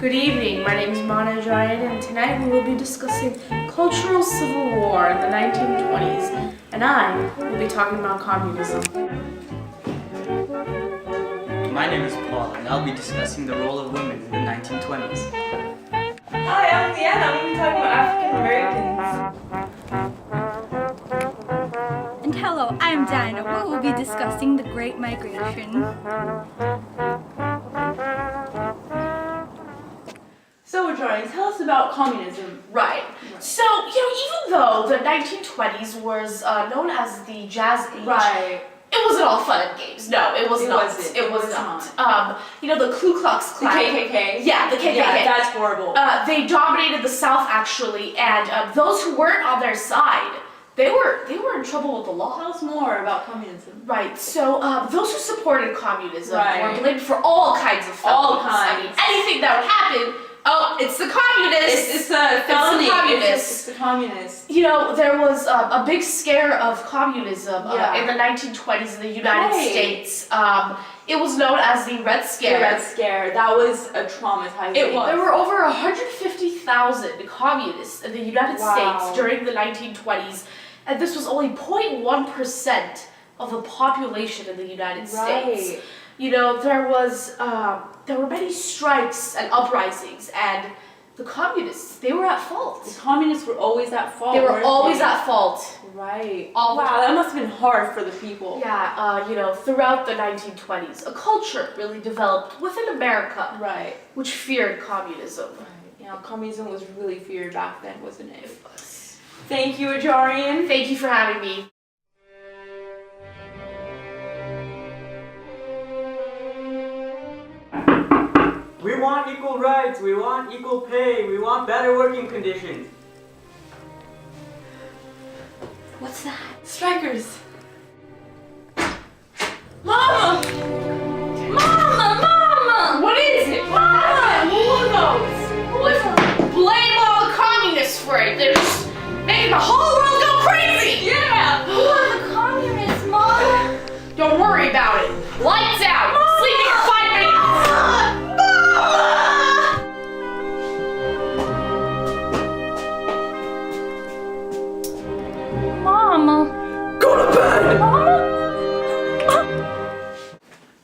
Good evening, my name is Mana Giant, and tonight we will be discussing cultural civil war in the 1920s, and I will be talking about communism. My name is Paul, and I'll be discussing the role of women in the 1920s. Hi, I'm Leana. I'm going to be talking about African Americans. And hello, I'm Dinah. We will be discussing the Great Migration. So, Johnny, tell us about communism. Right. So, even though the 1920s was known as the Jazz Age, Right. it wasn't all fun and games. No, it was not. It was not. The Ku Klux Klan. The KKK. Yeah, the KKK. Yeah, that's horrible. They dominated the South, actually, and those who weren't on their side, they were in trouble with the law. Tell us more about communism. Right. So those who supported communism Right. were blamed for all kinds of felonies. All kinds. I mean, anything that would happen. Oh, it's the communists. It's the felony. It's the communists. It's the communists. There was a big scare of communism Yeah. in the 1920s in the United States. It was known as the Red Scare. The Red Scare. That was a traumatizing. It was. There were over 150,000 communists in the United States during the 1920s, and this was only 0.1% of the population in the United States. There were many strikes and uprisings, and the communists, they were at fault. The communists were always at fault. They were always at fault. Right. All the wow, that must have been hard for the people. Yeah, throughout the 1920s, a culture really developed within America, Right. which feared communism. Right. Communism was really feared back then, wasn't it? It was. Thank you, Ajarian. Thank you for having me. We want equal rights, we want equal pay, we want better working conditions. What's that? Strikers. Mama! Mama! What is it? Mama! Who are those? Listen, blame all the communists for it. They're just making the whole world go crazy! Yeah! Who are the communists, Mom? Don't worry about it. Lights out! Sleeping for 5 minutes! Mama. Go to bed!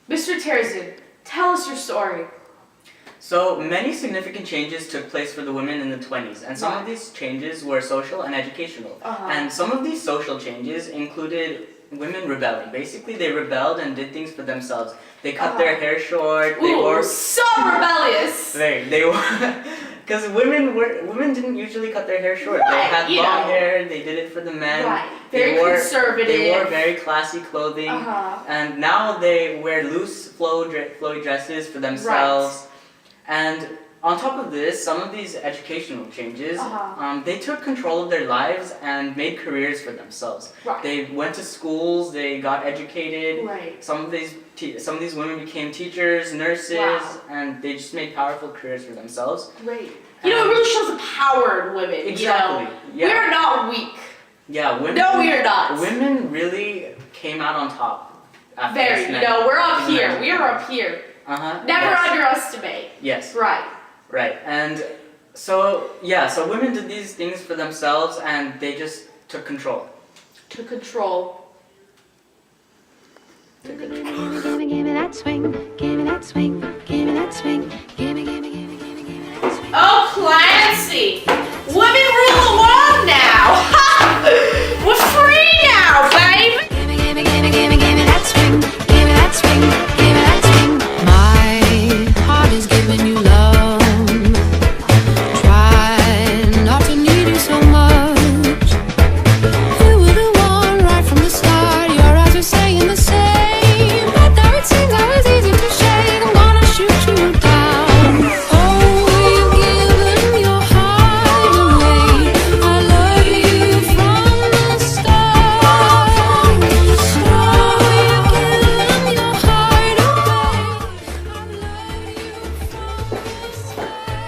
Mr. Terzin, tell us your story. So, many significant changes took place for the women in the 20s, and some of these changes were social and educational. And some of these social changes included women rebelling. Basically, they rebelled and did things for themselves. They cut their hair short. They wore so rebellious. They were because women didn't usually cut their hair short. They had long hair. They did it for the men. Right. Very conservative. They wore very classy clothing, and now they wear loose flowy dresses for themselves. Right. And on top of this, some of these educational changes, they took control of their lives and made careers for themselves. Right. They went to schools, they got educated. Right. Some of these women became teachers, nurses, and they just made powerful careers for themselves. Great. It really shows the power in women. Exactly. Yeah. We're not weak. Yeah, women. No, we are not. Women really came out on top. After Very. We're up here. We are up here. Never underestimate. Yes. Right. Right, and so women did these things for themselves, and they just took control. Took control. Give me that swing, give me that swing, give me that swing, give me that swing. Oh, Clancy! Women rule the world now! We're free now, baby! Give me that swing, give me that swing, give me that swing. My heart is giving you love. Try not to need you so much. You were the one right from the start. Your eyes were saying the same, but now it seems I was easy to shake. I'm gonna shoot you down. Oh, you've given your heart away. I love you from the start. Oh, you've given your heart away. I love you from the start.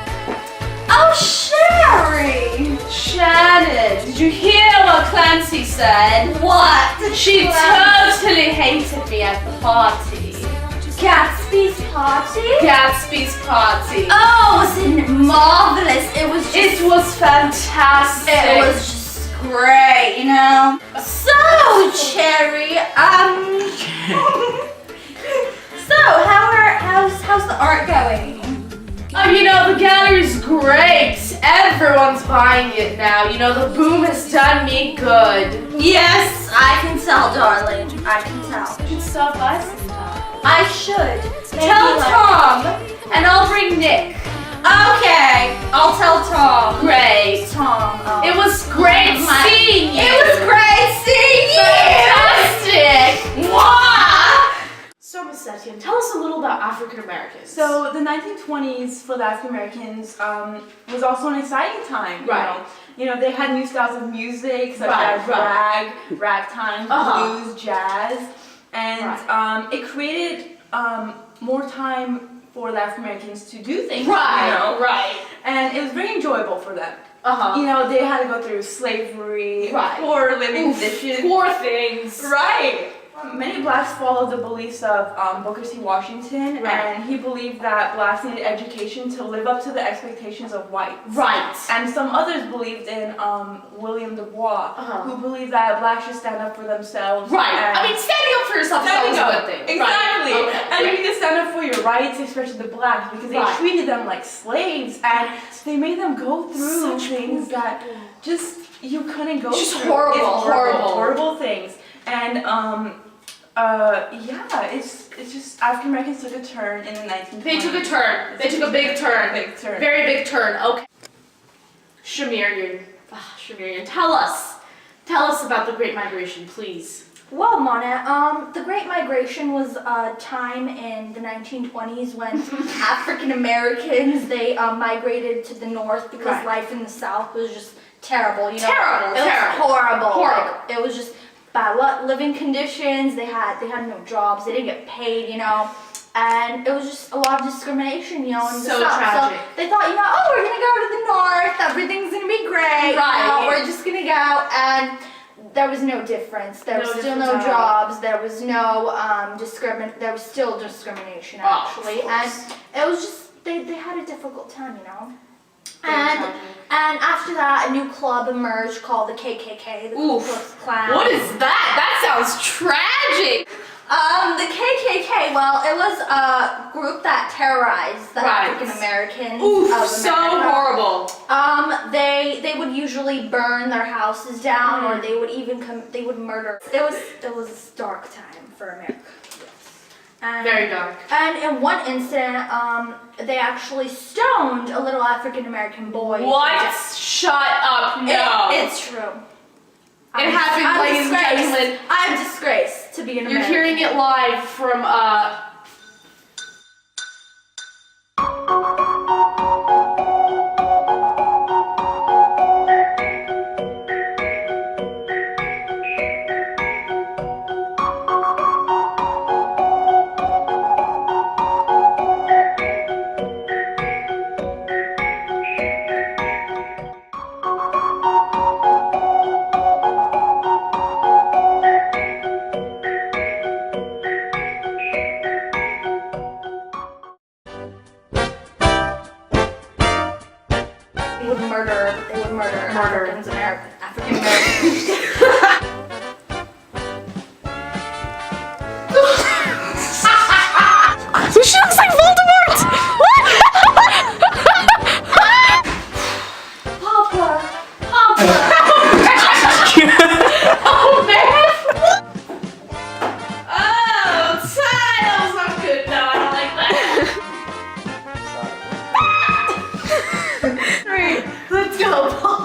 Oh, Sherry! Shannon, did you hear what Clancy said? What? She totally hated me at the party. Gatsby's party? Gatsby's party. Oh, was it marvelous? It was just, It was fantastic. it was just great, you know? So, Cherry, so how's the art going? Oh, you know, the gallery's great. Everyone's buying it now. You know, the boom has done me good. Yes, I can tell, darling. I can tell. You should stop by sometime. I should. Tell Tom, and I'll bring Nick. Okay, I'll tell Tom. Great. Tom. Oh. It was great seeing you. It was great seeing you. Fantastic. Mwah! So, Miss Etienne, tell us a little about African Americans. So the 1920s for the African Americans was also an exciting time. Right. You know, they had new styles of music such Right, as right. ragtime, blues, jazz, and it created more time for the African Americans to do things. Right, You know? right. And it was very enjoyable for them. Uh-huh. You know, they had to go through slavery, Right. poor living conditions. Poor things. Right. Many blacks followed the beliefs of Booker T. Washington, Right. and he believed that blacks needed education to live up to the expectations of whites. Right. And some others believed in William Du Bois, who believed that blacks should stand up for themselves. Right. and- I mean, standing up for yourself is always a good thing. Exactly. Right. Okay. And you need to stand up for your rights, especially the blacks, because they Right. treated them like slaves, and they made them go through things that just you couldn't go Just through. horrible, It's horrible. horrible things. And it's just African Americans took a turn in the 1920s. They took a turn. They took a big turn. Big turn. Very big turn. Okay. Shamirian, tell us about the Great Migration, please. Well, Mona, the Great Migration was a time in the 1920s when African Americans, they migrated to the north because Right. life in the South was just terrible. You know, Terrible, it was terrible. horrible. Horrible. Like, it was just bad living conditions. They had no jobs. They didn't get paid. You know. And it was just a lot of discrimination, you know, in the So South. tragic. So they thought, oh, we're gonna go to the north, everything's gonna be great. Right. You know, we're just gonna go, and there was no difference. There was still no difference at all. jobs. There was no There was still discrimination Oh, of actually, and course. it was just they had a difficult time, you know. Very And tragic. after that, a new club emerged called the KKK, the Ku Oof. Klux Klan. What is that? That sounds tragic. The KKK, well, it was a group that terrorized the Right. African Americans Oof, of so America. horrible. They would usually burn their houses down, or they would even they would murder. It was a dark time for America. And, Very dark. And in one incident, they actually stoned a little African American boy. What? Shut up, no. It's true. It happened, ladies and gentlemen. I'm disgraced to be an You're American. hearing it live from, They would murder African Americans. She looks like Voldemort! Papa! Oh, man! Oh, Ty, that was not good. No, I don't like that. Alright, let's go, Paul.